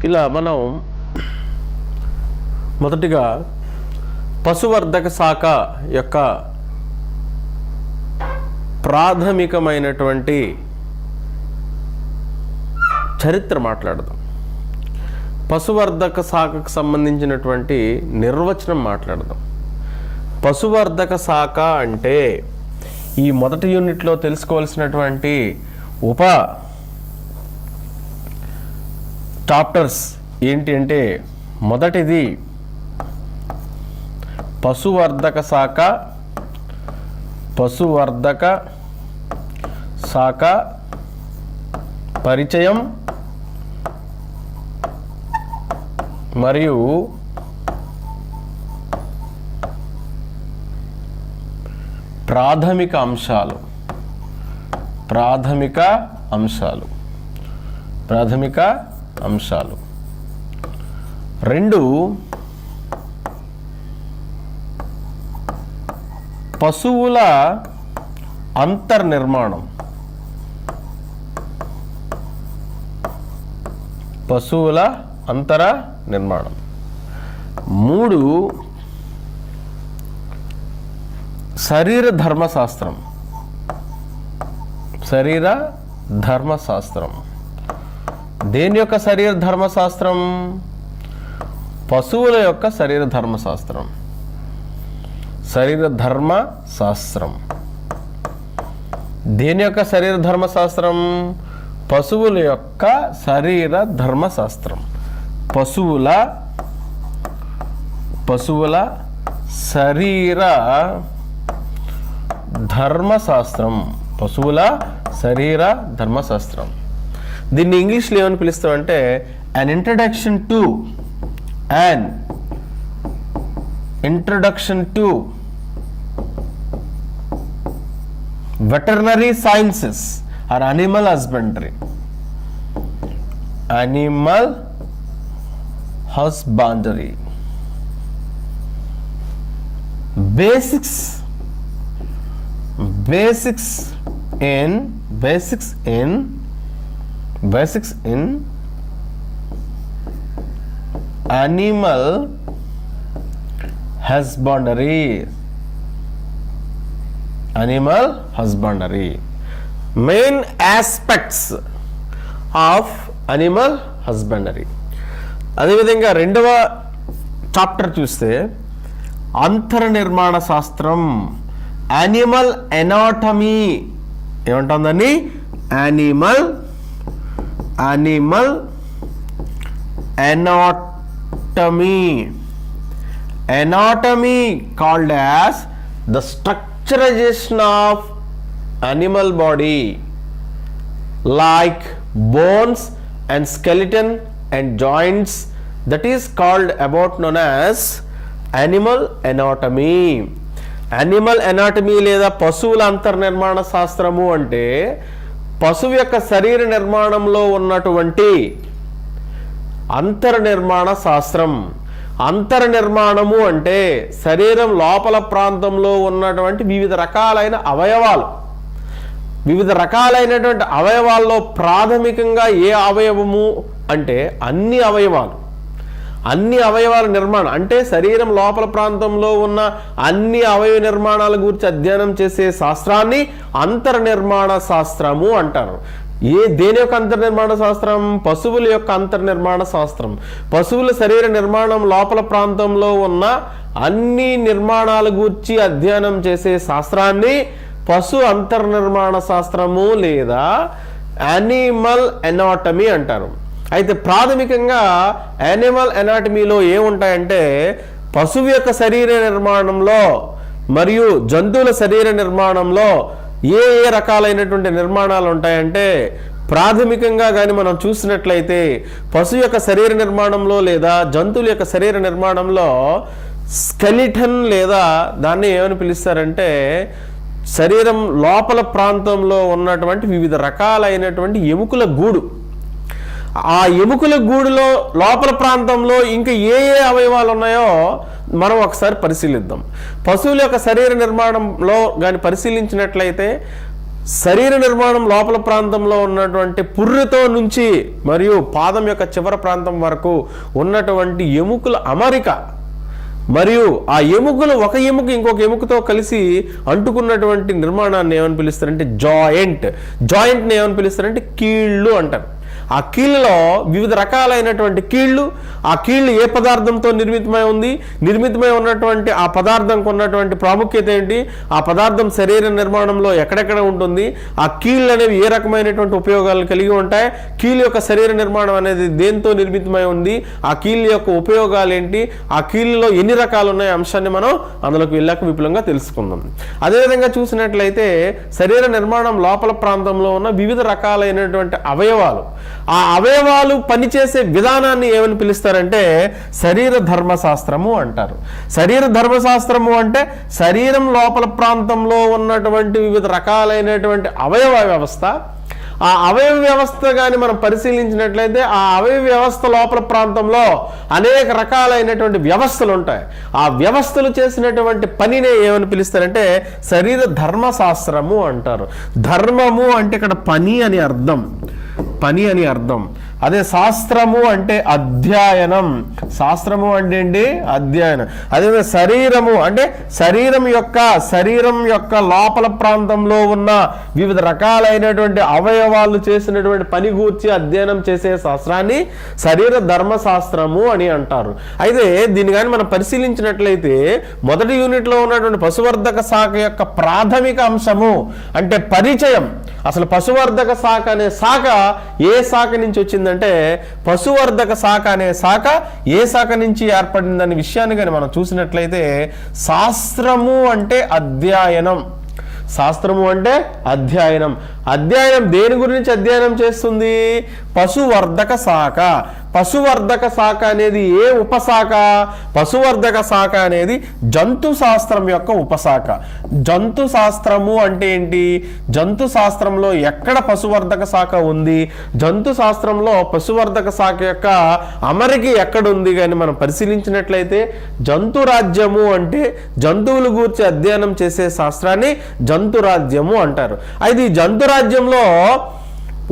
ఇలా మనం మొదటిగా పశువర్ధక శాఖ యొక్క ప్రాథమికమైనటువంటి చరిత్ర మాట్లాడదాం. పశువర్ధక శాఖకు సంబంధించినటువంటి నిర్వచనం మాట్లాడదాం. పశువర్ధక శాఖ అంటే ఈ మొదటి యూనిట్లో తెలుసుకోవాల్సినటువంటి ఉప చాప్టర్స్ ఏంటి అంటే, మొదటిది పశువర్ధక శాఖ పరిచయం మరియు ప్రాథమిక అంశాలు. 2 పశువుల అంతర్నిర్మాణం. 3 శరీర ధర్మశాస్త్రం. దేని యొక్క శరీర ధర్మశాస్త్రం? పశువుల యొక్క శరీర ధర్మశాస్త్రం. దేని యొక్క శరీర ధర్మశాస్త్రం? పశువుల యొక్క శరీర ధర్మశాస్త్రం. పశువుల శరీర ధర్మశాస్త్రం. దీన్ని ఇంగ్లీష్లో ఏమని పిలుస్తామంటే an introduction to veterinary sciences or animal husbandry. Basics in animal husbandry. Main aspects of animal husbandry. అదేవిధంగా 2వ చాప్టర్ చూస్తే అంతర్నిర్మాణ శాస్త్రం, యానిమల్ ఎనాటమీ. ఏమంటుందని? Animal anatomy called as the structurization of animal body like bones and skeleton and joints, that is called known as animal anatomy లేదా పశువుల అంతర్నిర్మాణ శాస్త్రము అంటే పశువు యొక్క శరీర నిర్మాణంలో ఉన్నటువంటి అంతర్నిర్మాణ శాస్త్రం. అంతర్నిర్మాణము అంటే శరీరం లోపల ప్రాంతంలో ఉన్నటువంటి వివిధ రకాలైనటువంటి అవయవాల్లో ప్రాథమికంగా ఏ అవయవము అంటే అన్ని అవయవాల నిర్మాణం అంటే శరీరం లోపల ప్రాంతంలో ఉన్న అన్ని అవయవ నిర్మాణాల గురించి అధ్యయనం చేసే శాస్త్రాన్ని అంతర్నిర్మాణ శాస్త్రము అంటారు. దేని యొక్క అంతర్నిర్మాణ శాస్త్రం? పశువుల యొక్క అంతర్నిర్మాణ శాస్త్రం. పశువుల శరీర నిర్మాణం లోపల ప్రాంతంలో ఉన్న అన్ని నిర్మాణాల గురించి అధ్యయనం చేసే శాస్త్రాన్ని పశు అంతర్నిర్మాణ శాస్త్రము లేదా యానిమల్ ఎనాటమీ అంటారు. అయితే ప్రాథమికంగా యానిమల్ ఎనాటమీలో ఏముంటాయంటే పశువు యొక్క శరీర నిర్మాణంలో మరియు జంతువుల శరీర నిర్మాణంలో ఏ రకాలైనటువంటి నిర్మాణాలు ఉంటాయంటే ప్రాథమికంగా కానీ మనం చూసినట్లయితే పశువు యొక్క శరీర నిర్మాణంలో లేదా జంతువుల యొక్క శరీర నిర్మాణంలో స్కెలిటన్ లేదా దాన్ని ఏమని పిలుస్తారంటే శరీరం లోపల ప్రాంతంలో ఉన్నటువంటి వివిధ రకాలైనటువంటి ఎముకల గూడు. ఆ ఎముకల గూడులో లోపల ప్రాంతంలో ఇంకా ఏ అవయవాలు ఉన్నాయో మనం ఒకసారి పరిశీలిద్దాం. పశువుల యొక్క శరీర నిర్మాణంలో కానీ పరిశీలించినట్లయితే శరీర నిర్మాణం లోపల ప్రాంతంలో ఉన్నటువంటి పుర్రెతో నుంచి మరియు పాదం యొక్క చివరి ప్రాంతం వరకు ఉన్నటువంటి ఎముకల అమరిక, మరియు ఆ ఎముకలు ఒక ఎముక ఇంకొక ఎముకతో కలిసి అంటుకున్నటువంటి నిర్మాణాన్ని ఏమని పిలుస్తారంటే జాయింట్ని ఏమని పిలుస్తారంటే కీళ్ళు అంటారు. ఆ కీళ్ళలో వివిధ రకాలైనటువంటి కీళ్ళు, ఆ కీళ్ళు ఏ పదార్థంతో నిర్మితమై ఉన్నటువంటి ఆ పదార్థంకు ఉన్నటువంటి ప్రాముఖ్యత ఏంటి, ఆ పదార్థం శరీర నిర్మాణంలో ఎక్కడెక్కడ ఉంటుంది, ఆ కీళ్ళు అనేవి ఏ రకమైనటువంటి ఉపయోగాలను కలిగి ఉంటాయి, కీళ్ళ యొక్క శరీర నిర్మాణం అనేది దేంతో నిర్మితమై ఉంది, ఆ కీళ్ళ యొక్క ఉపయోగాలు ఏంటి, ఆ కీళ్ళలో ఎన్ని రకాలు ఉన్నాయి అంశాన్ని మనం అందులోకి వెళ్ళాక విపులంగా తెలుసుకుందాం. అదేవిధంగా చూసినట్లయితే శరీర నిర్మాణం లోపల ప్రాంతంలో ఉన్న వివిధ రకాలైనటువంటి అవయవాలు, ఆ అవయవాలు పనిచేసే విధానాన్ని ఏమని పిలుస్తారంటే శరీర ధర్మశాస్త్రము అంటారు. శరీర ధర్మశాస్త్రము అంటే శరీరం లోపల ప్రాంతంలో ఉన్నటువంటి వివిధ రకాలైనటువంటి అవయవ వ్యవస్థ, ఆ అవయవ వ్యవస్థ కానీ మనం పరిశీలించినట్లయితే ఆ అవయవ వ్యవస్థ లోపల ప్రాంతంలో అనేక రకాలైనటువంటి వ్యవస్థలు ఉంటాయి. ఆ వ్యవస్థలు చేసినటువంటి పనినే ఏమని పిలుస్తారంటే శరీర ధర్మశాస్త్రము అంటారు. ధర్మము అంటే ఇక్కడ పని అని అర్థం. అదే శాస్త్రము అంటే అధ్యయనం. శాస్త్రము అంటే ఏంటి? అధ్యయనం. అదే శరీరము అంటే శరీరం యొక్క లోపల ప్రాంతంలో ఉన్న వివిధ రకాలైనటువంటి అవయవాలు చేసినటువంటి పని గూర్చి అధ్యయనం చేసే శాస్త్రాన్ని శరీర ధర్మశాస్త్రము అని అంటారు. అయితే దీన్ని కానీ మనం పరిశీలించినట్లయితే మొదటి యూనిట్లో ఉన్నటువంటి పశువర్ధక శాఖ యొక్క ప్రాథమిక అంశము అంటే పరిచయం. అసలు పశువర్ధక శాఖ అనే శాఖ ఏ శాఖ నుంచి వచ్చిందంటే పశువర్ధక శాఖ అనే శాఖ ఏ శాఖ నుంచి ఏర్పడిందనే విషయాన్ని కానీ మనం చూసినట్లయితే శాస్త్రము అంటే అధ్యయనం. అధ్యయనం దేని గురించి అధ్యయనం చేస్తుంది? పశువర్ధక శాఖ. పశువర్ధక శాఖ అనేది ఏ ఉపశాఖ? పశువర్ధక శాఖ అనేది జంతు శాస్త్రం యొక్క ఉపశాఖ. జంతు శాస్త్రము అంటే ఏంటి? జంతు శాస్త్రంలో ఎక్కడ పశువర్ధక శాఖ ఉంది, జంతు శాస్త్రంలో పశువర్ధక శాఖ యొక్క అమరిక ఎక్కడుంది కానీ మనం పరిశీలించినట్లయితే జంతు రాజ్యము అంటే జంతువుల గూర్చి అధ్యయనం చేసే శాస్త్రాన్ని జంతు రాజ్యము అంటారు. అయితే ఈ జంతు రాజ్యంలో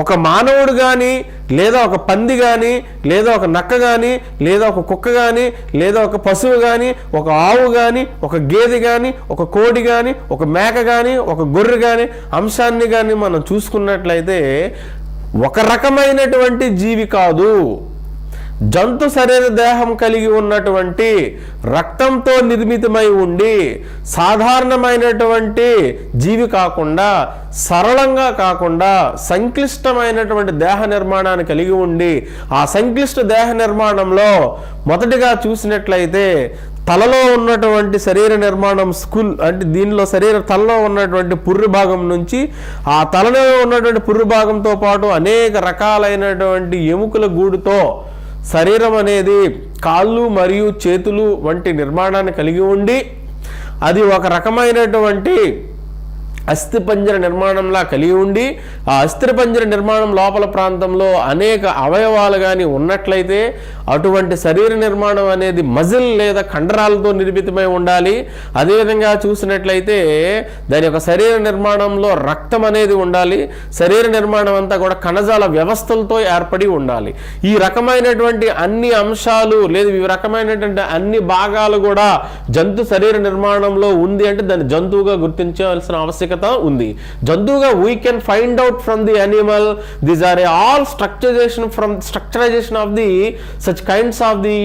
ఒక మానవుడు కానీ, లేదా ఒక పంది కానీ, లేదా ఒక నక్క కానీ, లేదా ఒక కుక్క కానీ, లేదా ఒక పశువు కానీ, ఒక ఆవు కానీ, ఒక గేదె కానీ, ఒక కోడి కానీ, ఒక మేక కానీ, ఒక గొర్రె కానీ అంశాన్ని కానీ మనం చూసుకున్నట్లయితే ఒక రకమైనటువంటి జీవి కాదు. జంతు శరీర దేహం కలిగి ఉన్నటువంటి రక్తంతో నిర్మితమై ఉండి సాధారణమైనటువంటి జీవి కాకుండా, సరళంగా కాకుండా సంక్లిష్టమైనటువంటి దేహ నిర్మాణాన్ని కలిగి ఉండి ఆ సంక్లిష్ట దేహ నిర్మాణంలో మొదటిగా చూసినట్లయితే తలలో ఉన్నటువంటి శరీర నిర్మాణం అంటే దీనిలో తలలో ఉన్నటువంటి పుర్రి భాగం నుంచి ఆ తలలో ఉన్నటువంటి పుర్రి భాగంతో పాటు అనేక రకాలైనటువంటి ఎముకల గూడుతో శరీరం అనేది కాళ్ళు మరియు చేతులు వంటి నిర్మాణాన్ని కలిగి ఉండి అది ఒక రకమైనటువంటి అస్థిపంజర నిర్మాణంలా కలిగి ఉండి ఆ అస్థిపంజర నిర్మాణం లోపల ప్రాంతంలో అనేక అవయవాలు కానీ ఉన్నట్లయితే అటువంటి శరీర నిర్మాణం అనేది మజిల్ లేదా కండరాలతో నిర్మితమై ఉండాలి. అదేవిధంగా చూసినట్లయితే దాని యొక్క శరీర నిర్మాణంలో రక్తం అనేది ఉండాలి. శరీర నిర్మాణం అంతా కూడా కణజాల వ్యవస్థలతో ఏర్పడి ఉండాలి. ఈ రకమైనటువంటి అన్ని అంశాలు లేదా ఈ రకమైనటువంటి అన్ని భాగాలు కూడా జంతు శరీర నిర్మాణంలో ఉంది అంటే దాన్ని జంతువుగా గుర్తించాల్సిన ఆవశ్యకత ఉంది. జంతువుగా we can find out from the animal. These are all structurization of the such kinds of the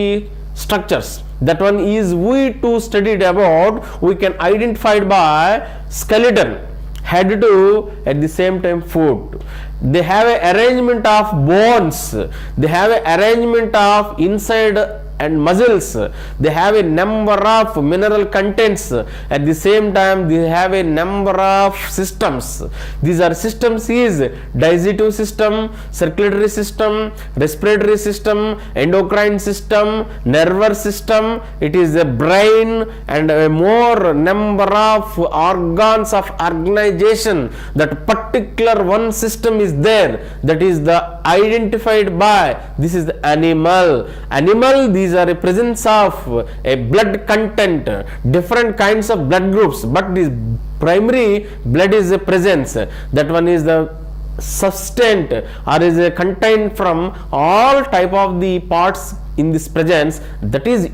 structures. That one is we to studied about. We can identify by skeleton, head to at the same time foot. They have a arrangement of bones. They have a arrangement of inside and muscles. They have a number of mineral contents. At the same time they have a number of systems. These are systems is digestive system, circulatory system, respiratory system, endocrine system, nervous system. It is a brain and a more number of organs of organization. That particular one system is there. That is the identified by, this is the animal, these are a presence of a blood content, different kinds of blood groups, but this primary blood is a presence, that one is the sustained or is contained from all type of the parts in this presence, that is